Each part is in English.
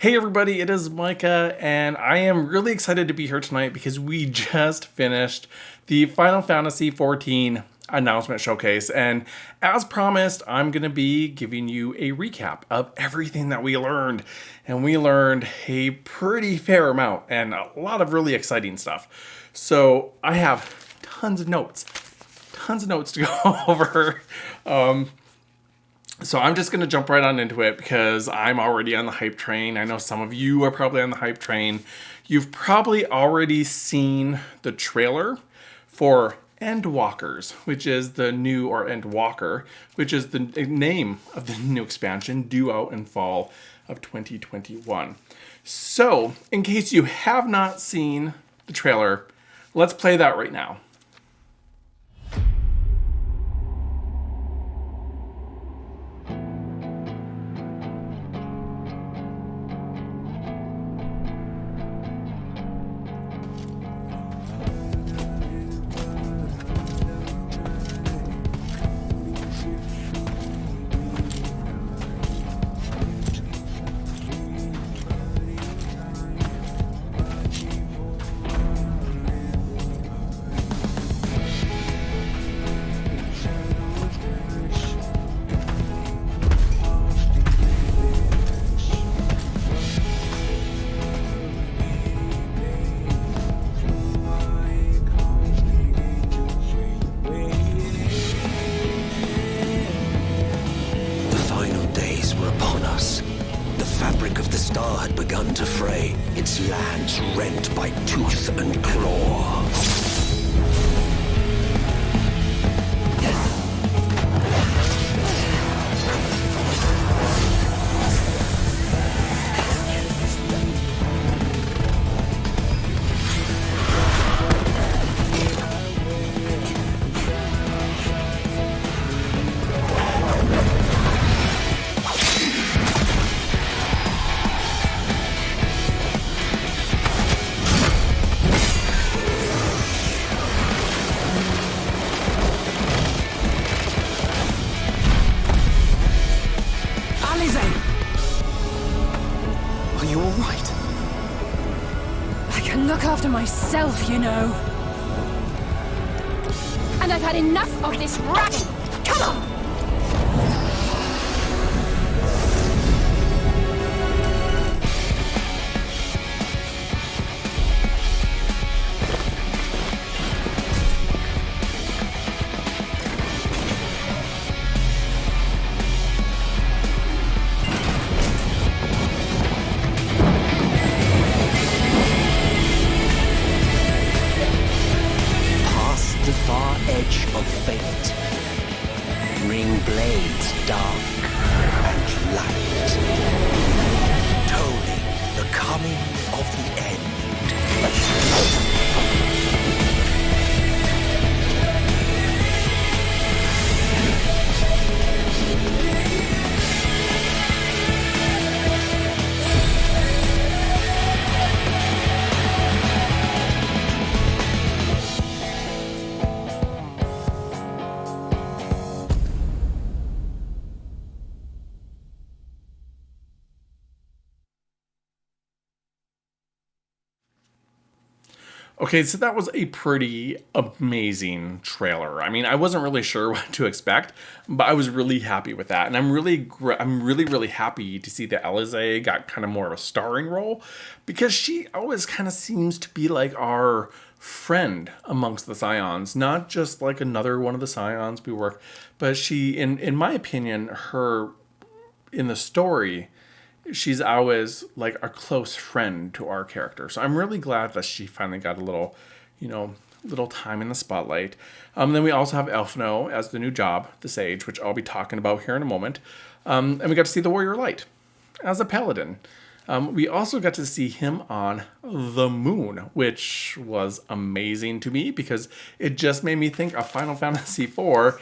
Hey everybody, it is Mica, and I am really excited to be here tonight because we just finished the Final Fantasy XIV Announcement Showcase, and as promised, I'm going to be giving you a recap of everything that we learned, and we learned a pretty fair amount and a lot of really exciting stuff. So I have tons of notes to go over. So I'm just going to jump right on into it because I'm already on the hype train. I know some of you are probably on the hype train. You've probably already seen the trailer for Endwalkers, which is the new, or Endwalker, which is the name of the new expansion due out in fall of 2021. So, in case you have not seen the trailer, let's play that right now. Had begun to fray, its lands rent by tooth and claw. Are you all right? I can look after myself, you know. And I've had enough of this rabble. Come on! The far edge of fate. Ring blades dark and light. Tolling the coming of the end. Okay, so that was a pretty amazing trailer. I mean, I wasn't really sure what to expect, but I was really happy with that. And I'm really happy to see that Alize got kind of more of a starring role, because she always kind of seems to be like our friend amongst the Scions, not just like another one of the Scions we work, but she, in my opinion, her in the story, she's always like a close friend to our character. So I'm really glad that she finally got a little, little time in the spotlight. Then we also have Elfno as the new job, the Sage, which I'll be talking about here in a moment. And we got to see the Warrior Light as a paladin. We also got to see him on the moon, which was amazing to me because it just made me think of Final Fantasy IV.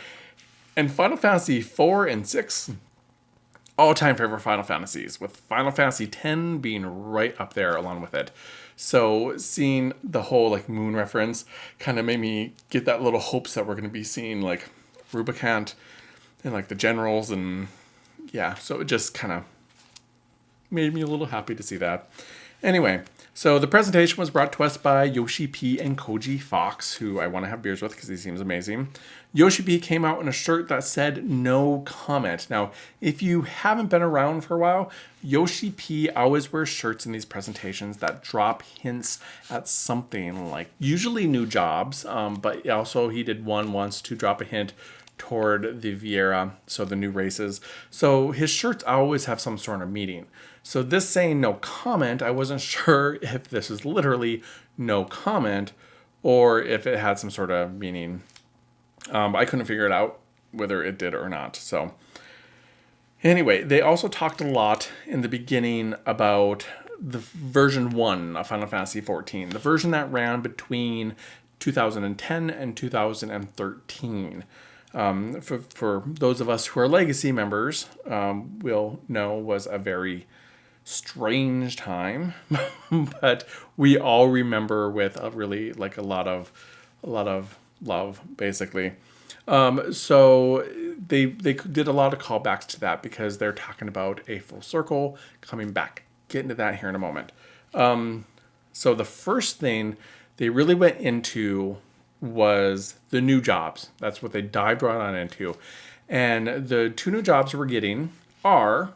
And Final Fantasy IV and 6, all-time favorite Final Fantasies, with Final Fantasy X being right up there along with it. So seeing the whole like moon reference kind of made me get that little hopes that we're going to be seeing like Rubicant and like the generals, and yeah, so it just kind of made me a little happy to see that. Anyway, so the presentation was brought to us by Yoshi P and Koji Fox, who I want to have beers with because he seems amazing. Yoshi P came out in a shirt that said no comment. Now, if you haven't been around for a while, Yoshi P always wears shirts in these presentations that drop hints at something, like usually new jobs, but also he did one once to drop a hint toward the Viera, so the new races. So his shirts always have some sort of meaning. So this saying no comment, I wasn't sure if this is literally no comment or if it had some sort of meaning. I couldn't figure it out whether it did or not. So anyway, they also talked a lot in the beginning about the version 1 of Final Fantasy XIV, the version that ran between 2010 and 2013. For those of us who are Legacy members, will know was a very strange time, but we all remember with a really like a lot of love, basically. So they did a lot of callbacks to that because they're talking about a full circle coming back. Get into that here in a moment. So the first thing they really went into was the new jobs. That's what they dived right on into. And the 2 new jobs we're getting are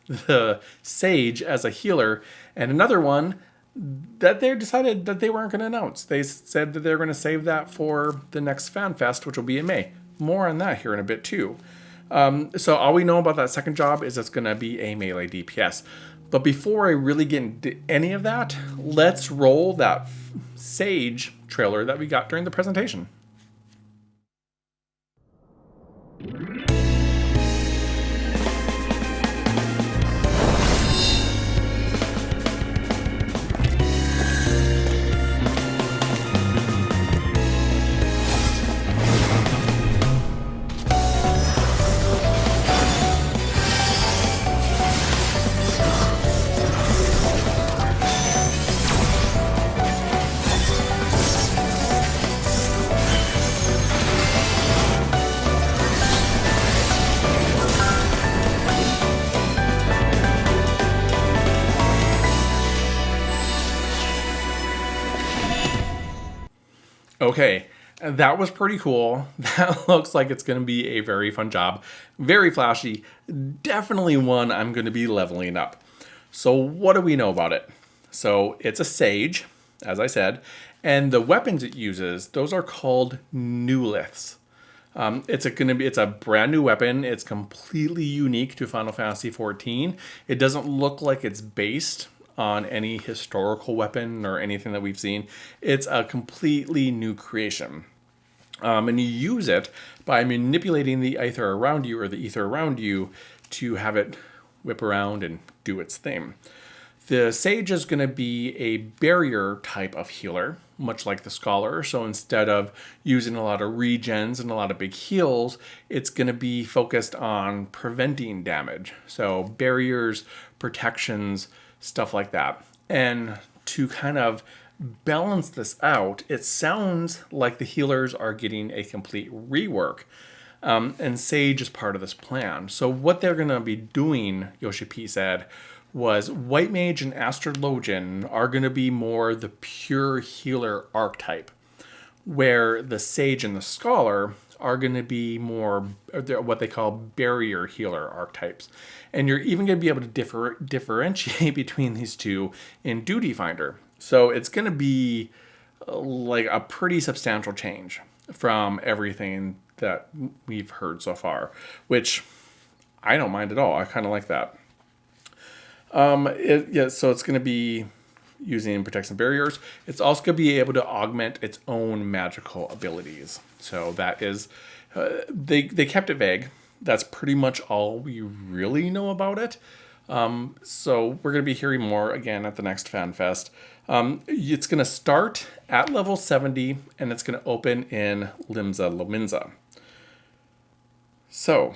the Sage as a healer, and another one that they decided that they weren't going to announce. They said that they're going to save that for the next Fan Fest, which will be in May. More on that here in a bit too. So all we know about that second job is it's going to be a melee DPS. But before I really get into any of that, let's roll that Sage trailer that we got during the presentation. Okay, that was pretty cool. That looks like it's going to be a very fun job. Very flashy. Definitely one I'm going to be leveling up. So what do we know about it? So it's a Sage, as I said, and the weapons it uses, those are called Newliths. It's a brand new weapon. It's completely unique to Final Fantasy XIV. It doesn't look like it's based on any historical weapon or anything that we've seen. It's a completely new creation. And you use it by manipulating the ether around you, or the ether around you, to have it whip around and do its thing. The Sage is going to be a barrier type of healer, much like the Scholar. So instead of using a lot of regens and a lot of big heals, it's going to be focused on preventing damage. So barriers, protections, stuff like that. And to kind of balance this out, it sounds like the healers are getting a complete rework. And Sage is part of this plan. So what they're going to be doing, Yoshi P said, was White Mage and Astrologian are going to be more the pure healer archetype, where the Sage and the Scholar are going to be more what they call barrier healer archetypes. And you're even going to be able to differentiate between these two in Duty Finder. So it's going to be like a pretty substantial change from everything that we've heard so far, which I don't mind at all. I kind of like that. So it's going to be using protection barriers. It's also going to be able to augment its own magical abilities. So that is, they kept it vague. That's pretty much all we really know about it. So we're going to be hearing more again at the next Fan Fest. It's going to start at level 70 and it's going to open in Limsa Lominsa. So,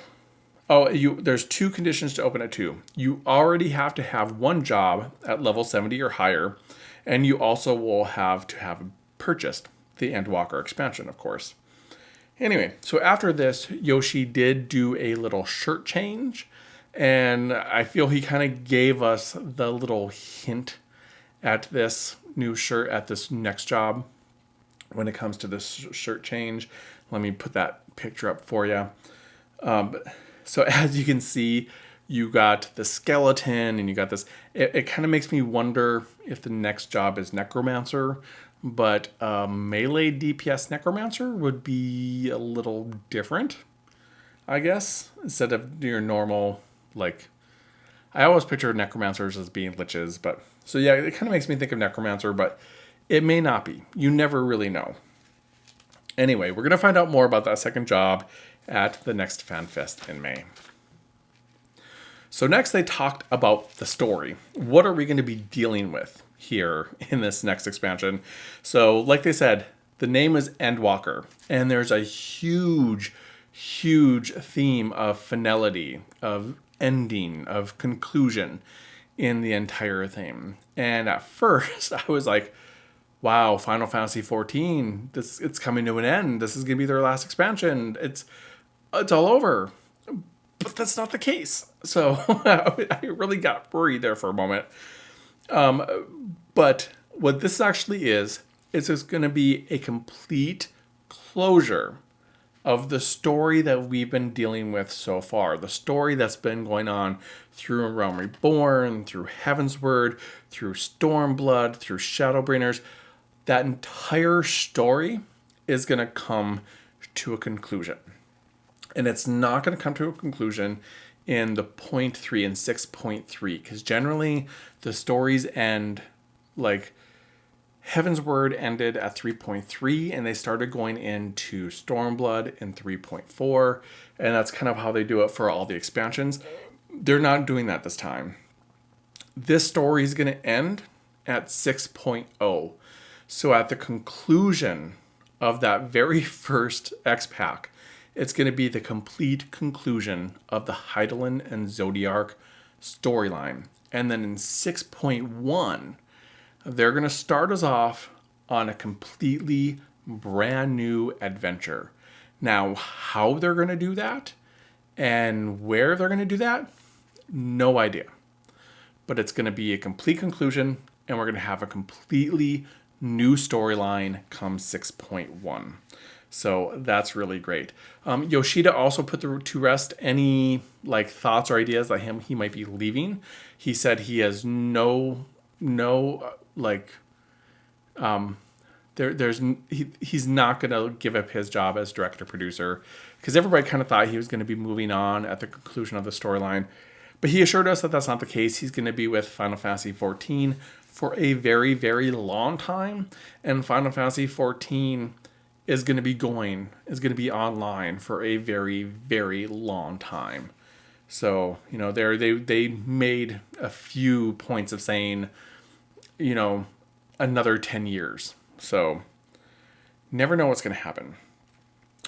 there's 2 conditions to open at 2. You already have to have one job at level 70 or higher, and you also will have to have purchased the Endwalker expansion, of course. Anyway, so after this, Yoshi did do a little shirt change, And I feel he kind of gave us the little hint at this new shirt, at this next job when it comes to this shirt change. Let me put that picture up for you. So as you can see, you got the skeleton and you got this. It kind of makes me wonder if the next job is Necromancer, but melee DPS Necromancer would be a little different, I guess, instead of your normal, like, I always picture Necromancers as being liches, but, so yeah, it kind of makes me think of Necromancer, but it may not be. You never really know. Anyway, we're going to find out more about that second job at the next FanFest in May. So next they talked about the story. What are we going to be dealing with here in this next expansion? So like they said, the name is Endwalker, and there's a huge theme of finality, of ending, of conclusion in the entire theme. And at first I was like, wow, Final Fantasy XIV, it's coming to an end. This is going to be their last expansion. It's all over. But that's not the case. So I really got worried there for a moment. But what this actually is just going to be a complete closure of the story that we've been dealing with so far. The story that's been going on through Realm Reborn, through Heavensward, through Stormblood, through Shadowbringers. That entire story is going to come to a conclusion. And it's not going to come to a conclusion in the 0.3 and 6.3, because generally the stories end, like Heavensward ended at 3.3 and they started going into Stormblood in 3.4, and that's kind of how they do it for all the expansions. They're not doing that this time. This story is going to end at 6.0. So at the conclusion of that very first X-Pack, it's going to be the complete conclusion of the Hydaelyn and Zodiark storyline. And then in 6.1, they're going to start us off on a completely brand new adventure. Now, how they're going to do that and where they're going to do that, no idea. But it's going to be a complete conclusion, and we're going to have a completely new storyline come 6.1. So that's really great. Yoshida also put to rest any like thoughts or ideas that he might be leaving. He said he has he's not going to give up his job as director producer, because everybody kind of thought he was going to be moving on at the conclusion of the storyline. But he assured us that that's not the case. He's going to be with Final Fantasy XIV for a very, very long time. And Final Fantasy XIV is going to be online for a very, very long time. So, you know, they made a few points of saying, you know, another 10 years. So, never know what's going to happen.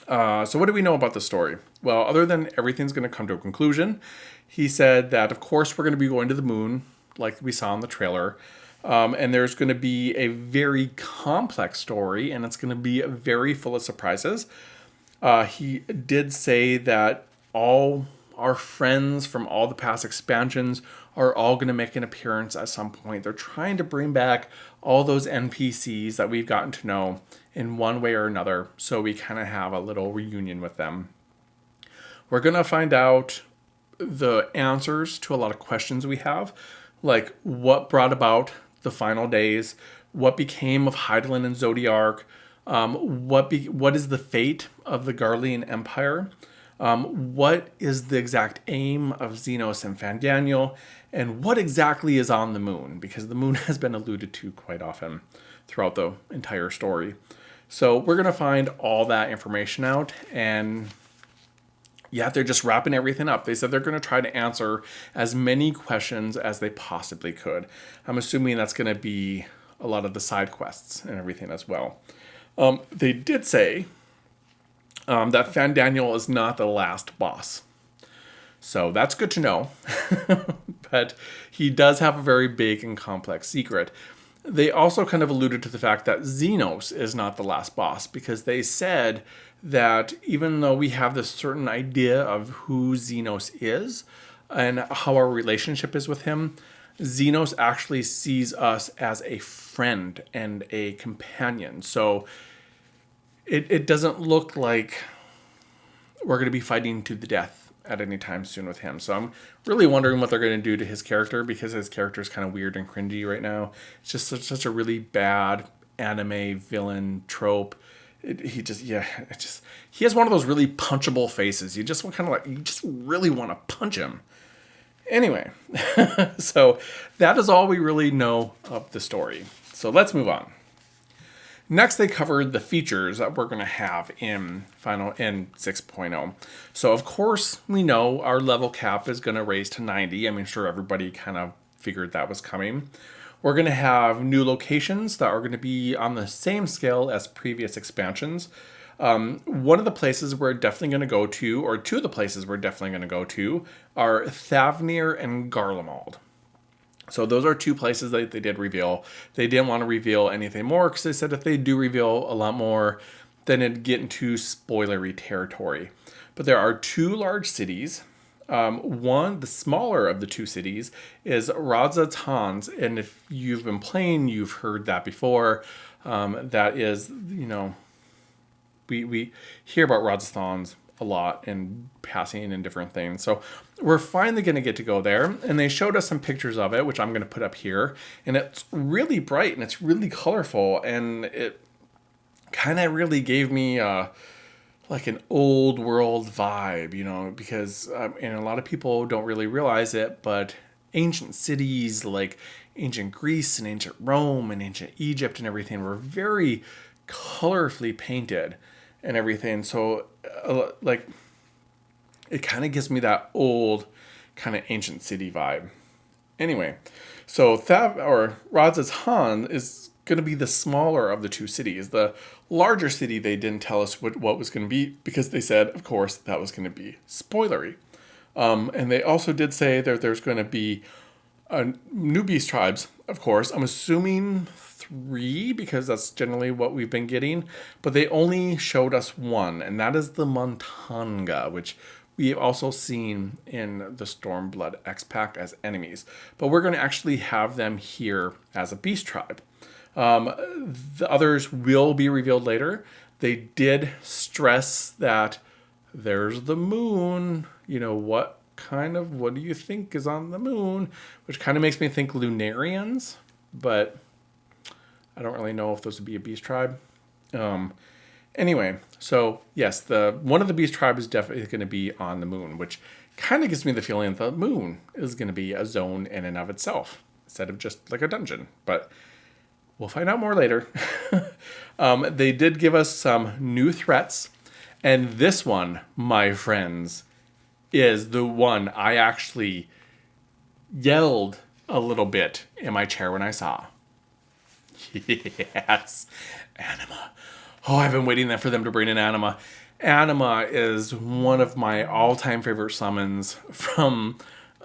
So what do we know about the story? Well, other than everything's going to come to a conclusion, he said that, of course, we're going to be going to the moon, like we saw in the trailer. And there's going to be a very complex story, and it's going to be very full of surprises. He did say that all our friends from all the past expansions are all going to make an appearance at some point. They're trying to bring back all those NPCs that we've gotten to know in one way or another, so we kind of have a little reunion with them. We're going to find out the answers to a lot of questions we have, like what brought about the final days, what became of Hydaelyn and Zodiark, what is the fate of the Garlean Empire, what is the exact aim of Xenos and Fandaniel, and what exactly is on the moon, because the moon has been alluded to quite often throughout the entire story. So we're going to find all that information out, and yeah, they're just wrapping everything up. They said they're going to try to answer as many questions as they possibly could. I'm assuming that's going to be a lot of the side quests and everything as well. They did say that Fandaniel is not the last boss. So that's good to know. But he does have a very big and complex secret. They also kind of alluded to the fact that Xenos is not the last boss, because they said that even though we have this certain idea of who Xenos is, and how our relationship is with him, Xenos actually sees us as a friend and a companion. So it doesn't look like we're going to be fighting to the death at any time soon with him. So I'm really wondering what they're going to do to his character, because his character is kind of weird and cringy right now. It's just such a really bad anime villain trope. He has one of those really punchable faces. You just really want to punch him. Anyway, so that is all we really know of the story. So let's move on. Next, they covered the features that we're going to have in 6.0. So, of course, we know our level cap is going to raise to 90. I mean, sure, everybody kind of figured that was coming. We're going to have new locations that are going to be on the same scale as previous expansions. One of the places we're definitely going to go to, or two of the places we're definitely going to go to, are Thavnir and Garlemald. So those are two places that they did reveal. They didn't want to reveal anything more because they said if they do reveal a lot more, then it'd get into spoilery territory. But there are two large cities. One, the smaller of the two cities, is Razatans. And if you've been playing, you've heard that before. That is, we hear about Razatans a lot and passing and different things. So we're finally going to get to go there. And they showed us some pictures of it, which I'm going to put up here. And it's really bright and it's really colorful. And it kind of really gave me like an old world vibe, because and a lot of people don't really realize it, but ancient cities like ancient Greece and ancient Rome and ancient Egypt and everything were very colorfully painted and everything. So like it kind of gives me that old kind of ancient city vibe. Anyway, so Razatan is going to be the smaller of the two cities. The larger city, they didn't tell us what was going to be because they said, of course, that was going to be spoilery. And they also did say that there's going to be new beast tribes, of course. I'm assuming 3 because that's generally what we've been getting. But they only showed us one, and that is the Montanga, which we have also seen in the Stormblood X-Pack as enemies. But we're going to actually have them here as a beast tribe. The others will be revealed later. They did stress that there's the moon. What do you think is on the moon? Which kind of makes me think Lunarians, but I don't really know if those would be a beast tribe. Anyway, so yes, one of the beast tribes is definitely going to be on the moon, which kind of gives me the feeling that the moon is going to be a zone in and of itself instead of just like a dungeon. But we'll find out more later. They did give us some new threats. And this one, my friends, is the one I actually yelled a little bit in my chair when I saw. Yes, Anima. Oh, I've been waiting for them to bring in Anima. Anima is one of my all-time favorite summons from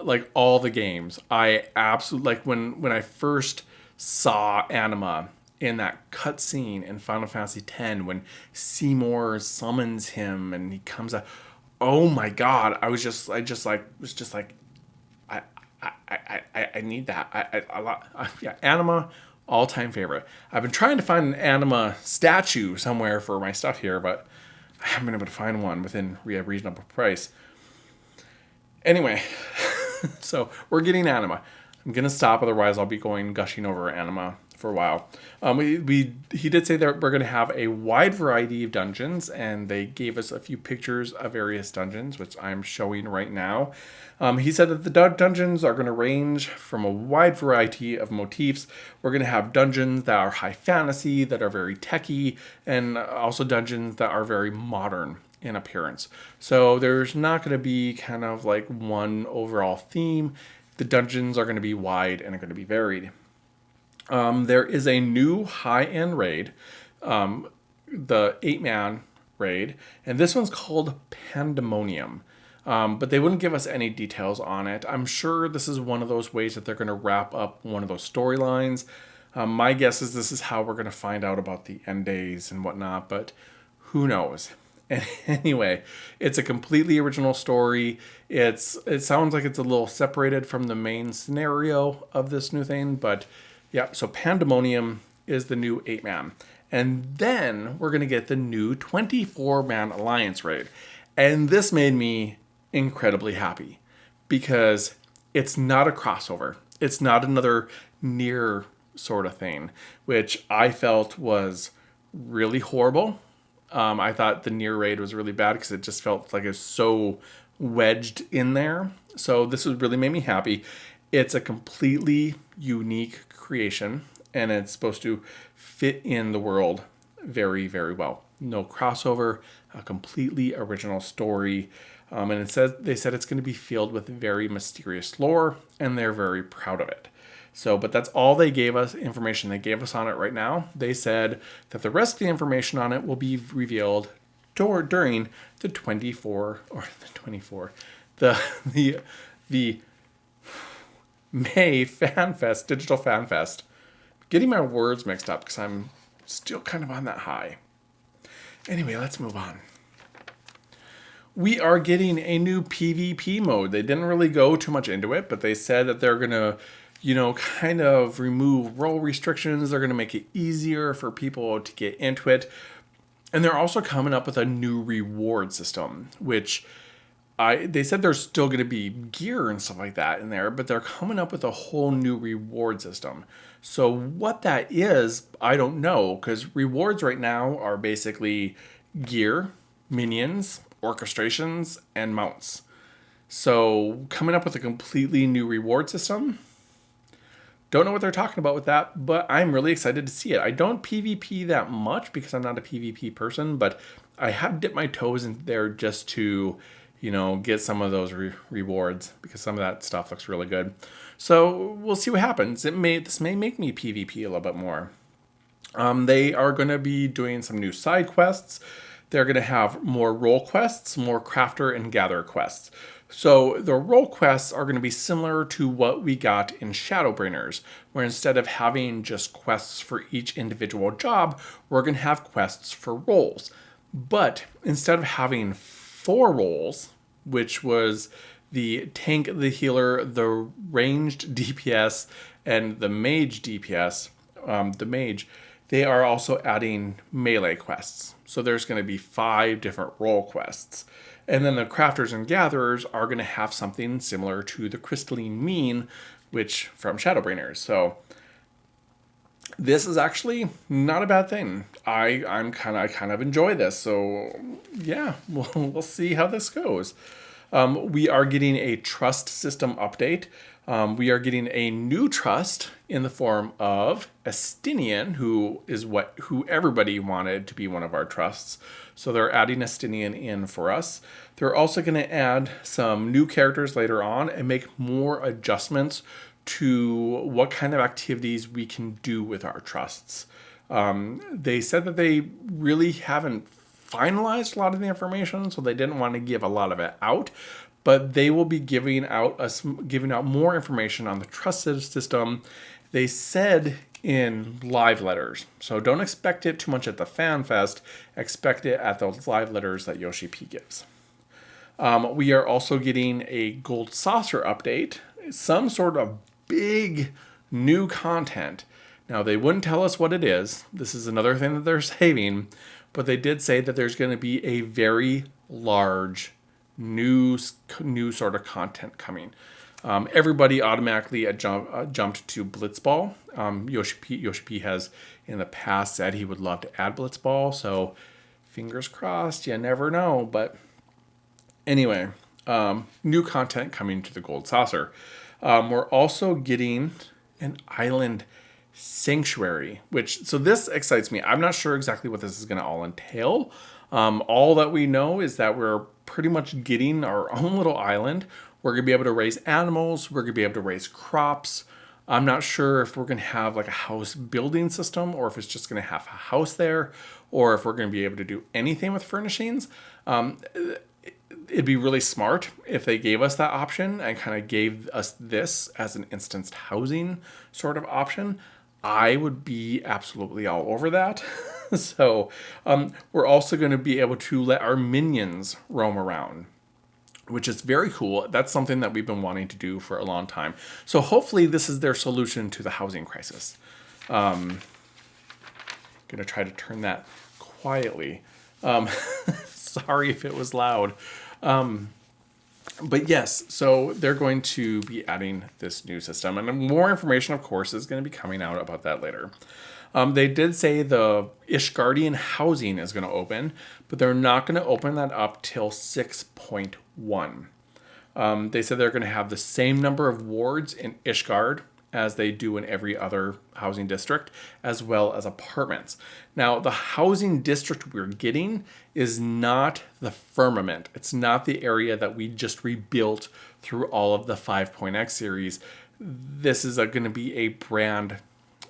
like all the games. I absolutely like when I first saw Anima in that cutscene in Final Fantasy X when Seymour summons him and he comes out. Oh my God! I was just like, I need that. Yeah, Anima, all-time favorite. I've been trying to find an Anima statue somewhere for my stuff here, but I haven't been able to find one within a reasonable price. Anyway, so we're getting Anima. I'm gonna stop, otherwise I'll be gushing over Anima for a while. He did say that we're going to have a wide variety of dungeons, and they gave us a few pictures of various dungeons, which I'm showing right now. He said that the dungeons are going to range from a wide variety of motifs. We're going to have dungeons that are high fantasy, that are very techy, and also dungeons that are very modern in appearance. So there's not going to be kind of like one overall theme. The dungeons are going to be wide and are going to be varied. There is a new high-end raid, the 8-man raid, and this one's called Pandemonium. But they wouldn't give us any details on it. I'm sure this is one of those ways that they're going to wrap up one of those storylines. My guess is this is how we're going to find out about the end days and whatnot, but who knows? And anyway, it's a completely original story. It sounds like it's a little separated from the main scenario of this new thing, but yeah, so Pandemonium is the new 8-man. And then we're going to get the new 24-man Alliance raid. And this made me incredibly happy because it's not a crossover. It's not another near sort of thing, which I felt was really horrible. I thought the near raid was really bad because it just felt like it was so wedged in there. So this was really made me happy. It's a completely unique creation, and it's supposed to fit in the world very, very well. No crossover, a completely original story. And they said it's going to be filled with very mysterious lore, and they're very proud of it. So, but that's all they gave us, information they gave us on it right now. They said that the rest of the information on it will be revealed during the the May FanFest, Digital FanFest. Getting my words mixed up because I'm still kind of on that high. Anyway, let's move on. We are getting a new PvP mode. They didn't really go too much into it, but they said that they're going to, kind of remove role restrictions. They're going to make it easier for people to get into it. And they're also coming up with a new reward system, which they said there's still going to be gear and stuff like that in there, but they're coming up with a whole new reward system. So what that is, I don't know, because rewards right now are basically gear, minions, orchestrations, and mounts. So coming up with a completely new reward system, don't know what they're talking about with that, but I'm really excited to see it. I don't PvP that much because I'm not a PvP person, but I have dipped my toes in there just to, get some of those rewards because some of that stuff looks really good. So we'll see what happens. This may make me PvP a little bit more. They are going to be doing some new side quests. They're going to have more role quests, more crafter and gather quests. So the role quests are going to be similar to what we got in Shadowbringers, where instead of having just quests for each individual job, we're going to have quests for roles. But instead of having 4 roles, which was the tank, the healer, the ranged DPS, and the mage DPS, they are also adding melee quests. So there's going to be 5 different role quests. And then the crafters and gatherers are going to have something similar to the crystalline mean, which from Shadowbringers. So this is actually not a bad thing. I kind of enjoy this. So yeah, we'll see how this goes. We are getting a trust system update. We are getting a new trust in the form of Estinian, who everybody wanted to be one of our trusts. So they're adding Estinian in for us. They're also going to add some new characters later on and make more adjustments to what kind of activities we can do with our trusts. They said that they really haven't finalized a lot of the information, so they didn't want to give a lot of it out. But they will be giving out more information on the trusted system. They said in live letters, so don't expect it too much at the Fan Fest. Expect it at those live letters that Yoshi P gives. We are also getting a Gold Saucer update, some sort of big new content. Now they wouldn't tell us what it is. This is another thing that they're saving, but they did say that there's going to be a very large new sort of content coming. Everybody automatically jumped to Blitzball. Yoshi P has in the past said he would love to add Blitzball, so fingers crossed, you never know. But anyway, new content coming to the Gold Saucer. We're also getting an island sanctuary, so this excites me. I'm not sure exactly what this is going to all entail. All that we know is that we're pretty much getting our own little island. We're going to be able to raise animals. We're going to be able to raise crops. I'm not sure if we're going to have like a house building system or if it's just going to have a house there or if we're going to be able to do anything with furnishings. It'd be really smart if they gave us that option and kind of gave us this as an instanced housing sort of option. I would be absolutely all over that. So we're also going to be able to let our minions roam around, which is very cool. That's something that we've been wanting to do for a long time. So hopefully this is their solution to the housing crisis. Going to try to turn that quietly. Sorry if it was loud. But yes, so they're going to be adding this new system. And more information, of course, is going to be coming out about that later. They did say the Ishgardian housing is going to open, but they're not going to open that up till 6.1. They said they're going to have the same number of wards in Ishgard as they do in every other housing district, as well as apartments. Now, the housing district we're getting is not the firmament. It's not the area that we just rebuilt through all of the 5.x series. This is going to be a brand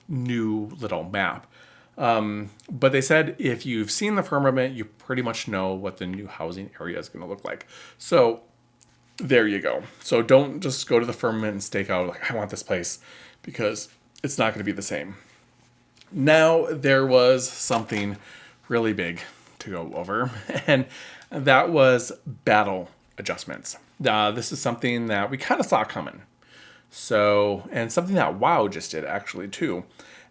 new little map. But they said if you've seen the firmament, you pretty much know what the new housing area is going to look like. So there you go. So don't just go to the firmament and stake out like, I want this place, because it's not going to be the same. Now, there was something really big to go over, and that was battle adjustments. This is something that we kind of saw coming. So, and something that WoW just did actually too.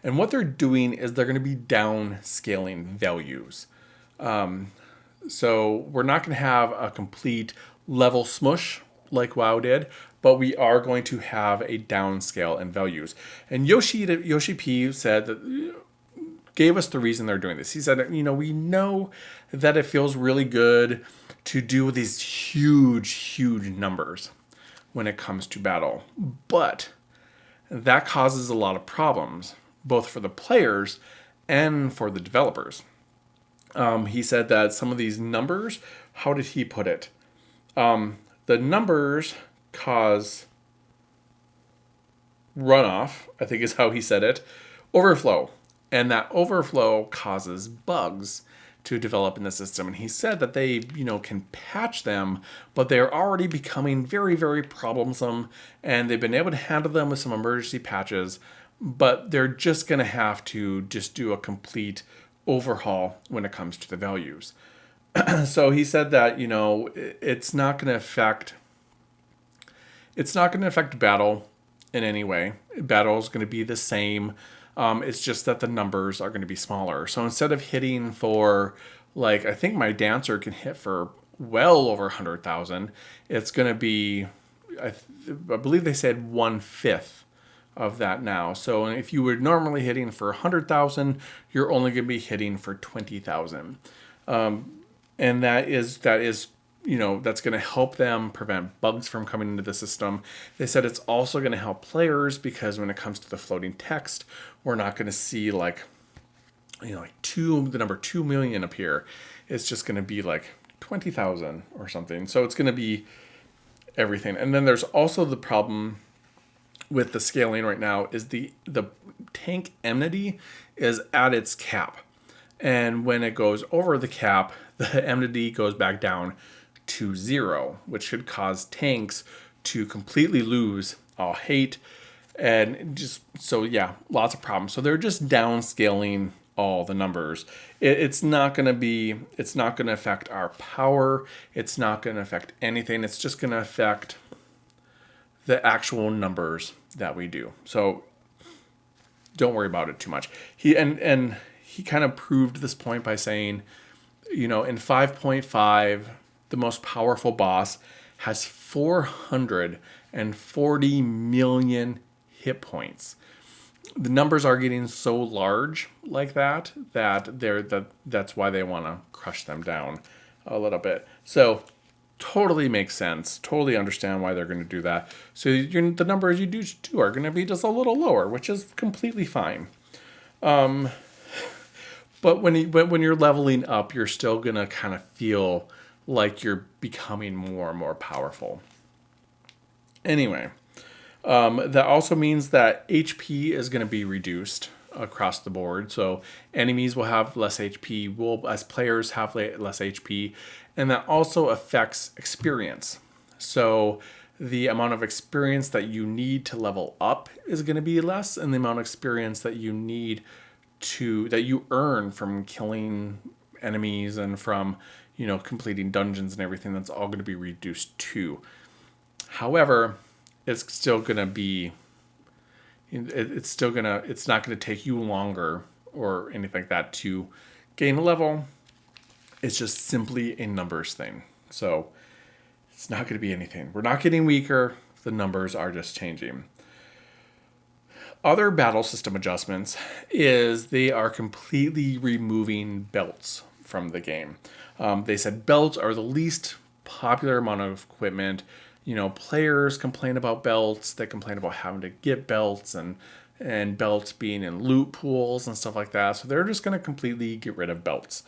And what they're doing is they're going to be downscaling values. So we're not going to have a complete level smush like WoW did, but we are going to have a downscale in values. And Yoshi P said that, gave us the reason they're doing this. He said, we know that it feels really good to do these huge numbers when it comes to battle, but that causes a lot of problems, both for the players and for the developers. He said that some of these numbers, how did he put it? The numbers cause runoff, I think is how he said it, overflow. And that overflow causes bugs to develop in the system. And he said that they, can patch them, but they're already becoming very, very problemsome. And they've been able to handle them with some emergency patches, but they're just going to have to just do a complete overhaul when it comes to the values. So he said that, it's not going to affect battle in any way. Battle is going to be the same. It's just that the numbers are going to be smaller. So instead of hitting for, I think my dancer can hit for well over 100,000, it's going to be, I believe they said 1/5 of that now. So if you were normally hitting for 100,000, you're only going to be hitting for 20,000. And that is that's going to help them prevent bugs from coming into the system. They said it's also going to help players because when it comes to the floating text, we're not going to see the number 2 million appear. It's just going to be 20,000 or something. So it's going to be everything. And then there's also the problem with the scaling right now is the tank enmity is at its cap. And when it goes over the cap, the enmity goes back down to 0, which could cause tanks to completely lose all hate. And just, so yeah, lots of problems. So they're just downscaling all the numbers. It's not going to affect our power. It's not going to affect anything. It's just going to affect the actual numbers that we do. So don't worry about it too much. He kind of proved this point by saying, in 5.5, the most powerful boss has 440 million hit points. The numbers are getting so large like that that's why they want to crush them down a little bit. So totally makes sense. Totally understand why they're going to do that. So the numbers you do are going to be just a little lower, which is completely fine. But when you're leveling up, you're still going to kind of feel like you're becoming more and more powerful. Anyway, that also means that HP is going to be reduced across the board. So enemies will have less HP, we'll as players have less HP, and that also affects experience. So the amount of experience that you need to level up is going to be less, and the amount of experience that you earn from killing enemies and from, completing dungeons and everything, that's all going to be reduced too. However, it's still going to be, it's not going to take you longer or anything like that to gain a level. It's just simply a numbers thing. So it's not going to be anything. We're not getting weaker. The numbers are just changing. Other battle system adjustments is they are completely removing belts from the game. They said belts are the least popular amount of equipment. Players complain about belts. They complain about having to get belts and belts being in loot pools and stuff like that. So they're just going to completely get rid of belts.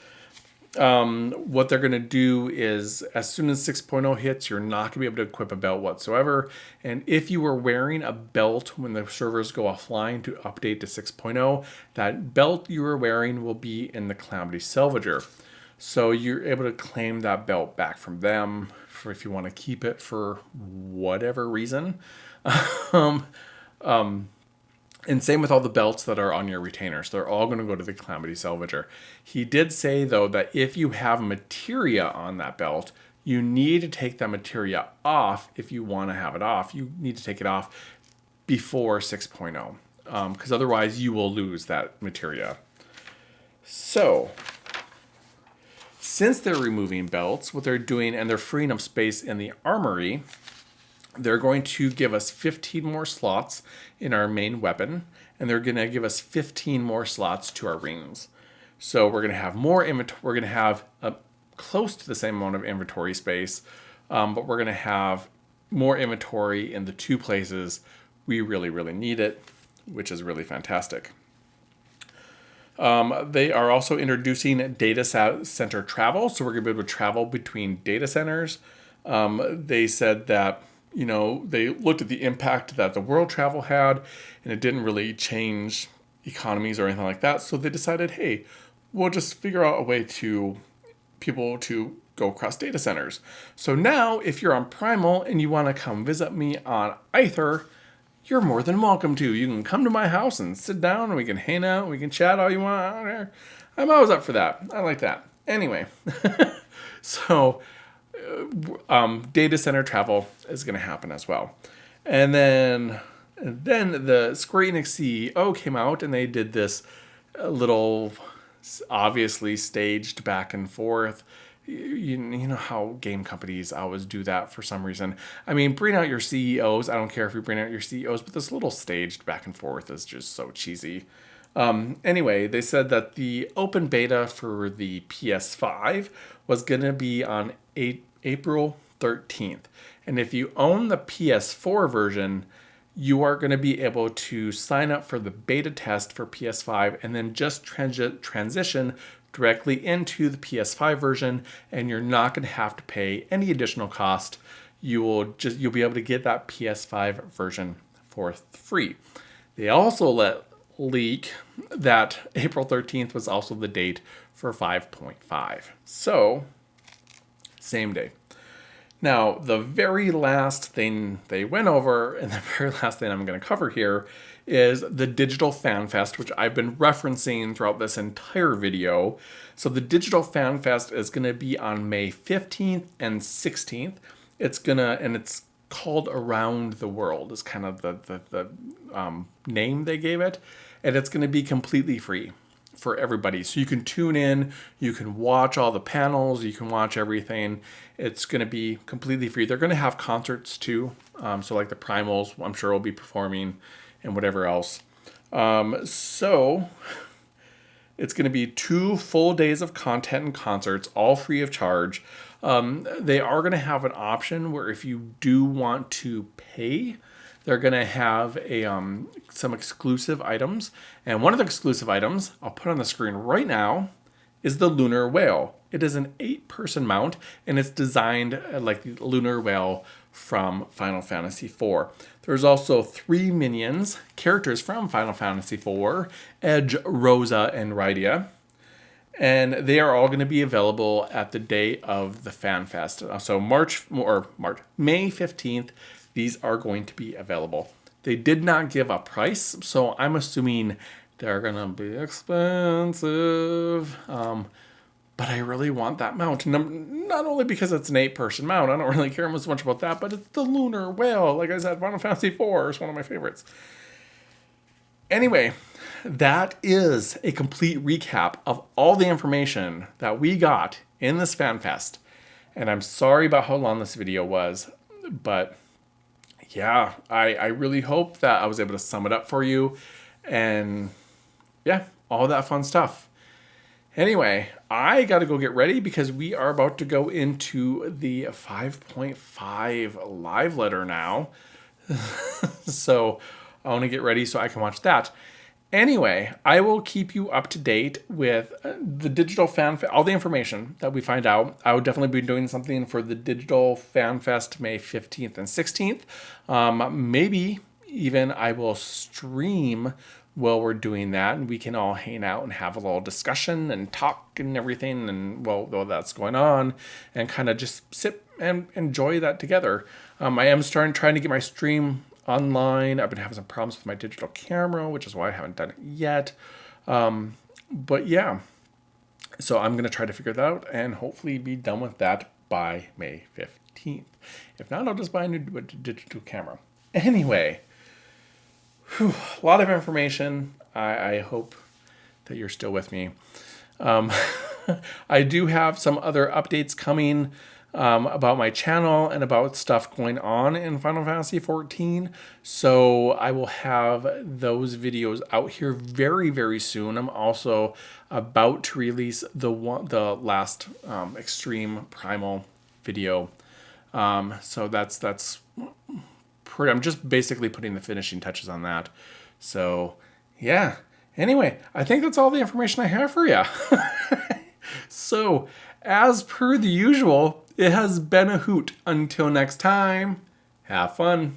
What they're going to do is, as soon as 6.0 hits, you're not going to be able to equip a belt whatsoever. And if you were wearing a belt when the servers go offline to update to 6.0, that belt you were wearing will be in the Calamity Salvager. So you're able to claim that belt back from them for if you want to keep it for whatever reason. And same with all the belts that are on your retainers. They're all going to go to the Calamity Salvager. He did say, though, that if you have materia on that belt, you need to take that materia off if you want to have it off. You need to take it off before 6.0, because otherwise you will lose that materia. So, since they're removing belts, what they're doing, and they're freeing up space in the armory, they're going to give us 15 more slots in our main weapon, and they're going to give us 15 more slots to our rings. So we're going to have more inventory. We're going to have close to the same amount of inventory space, but we're going to have more inventory in the two places we really, really need it, which is really fantastic. They are also introducing Datacenter Travel, so we're going to be able to travel between data centers. They said that they looked at the impact that the world travel had, and it didn't really change economies or anything like that. So they decided, hey, we'll just figure out a way to people to go across data centers. So now, if you're on Primal and you want to come visit me on Aether, you're more than welcome to. You can come to my house and sit down, and we can hang out, and we can chat all you want. I'm always up for that. I like that. Anyway, so data center travel is going to happen as well. And then the Square Enix CEO came out, and they did this little, obviously staged back and forth. You know how game companies always do that for some reason. I mean, bring out your CEOs. I don't care if you bring out your CEOs, but this little staged back and forth is just so cheesy. Anyway, they said that the open beta for the PS5 was going to be on April 13th. And if you own the PS4 version, you are going to be able to sign up for the beta test for PS5 and then just transition directly into the PS5 version, and you're not going to have to pay any additional cost. You'll be able to get that PS5 version for free. They also leak that April 13th was also the date for 5.5. So, same day. Now, the very last thing they went over, and the very last thing I'm going to cover here, is the Digital Fan Fest, which I've been referencing throughout this entire video. So the Digital Fan Fest is going to be on May 15th and 16th. It's called Around the World, is kind of the name they gave it. And it's going to be completely free for everybody. So you can tune in, you can watch all the panels, you can watch everything. It's going to be completely free. They're going to have concerts too. So like the Primals, I'm sure will be performing and whatever else. So it's going to be 2 full days of content and concerts, all free of charge. They are going to have an option where if you do want to pay, they're going to have some exclusive items. And one of the exclusive items, I'll put on the screen right now, is the Lunar Whale. It is an 8-person mount, and it's designed like the Lunar Whale from Final Fantasy IV. There's also 3 minions, characters from Final Fantasy IV, Edge, Rosa, and Rydia. And they are all going to be available at the day of the Fan Fest. So May 15th these are going to be available. They did not give a price, so I'm assuming they're gonna be expensive. But I really want that mount. Not only because it's an 8-person mount, I don't really care as much about that, but it's the lunar whale. Like I said, Final Fantasy IV is one of my favorites. Anyway, that is a complete recap of all the information that we got in this FanFest. And I'm sorry about how long this video was, but yeah, I really hope that I was able to sum it up for you. And yeah, all that fun stuff. Anyway, I got to go get ready because we are about to go into the 5.5 live letter now. So I want to get ready so I can watch that. Anyway, I will keep you up to date with the digital FanFest, all the information that we find out. I will definitely be doing something for the digital FanFest May 15th and 16th. Maybe even I will stream while we're doing that, and we can all hang out and have a little discussion and talk and everything, and while that's going on, and kind of just sit and enjoy that together. I am trying to get my stream online. I've been having some problems with my digital camera, which is why I haven't done it yet. But yeah, so I'm going to try to figure that out and hopefully be done with that by May 15th. If not, I'll just buy a new digital camera. Anyway, a lot of information. I hope that you're still with me. I do have some other updates coming about my channel and about stuff going on in Final Fantasy XIV. So I will have those videos out here very, very soon. I'm also about to release the last Extreme Primal video. So that's pretty. I'm just basically putting the finishing touches on that. So yeah. Anyway, I think that's all the information I have for you. So, as per the usual, it has been a hoot. Until next time, have fun.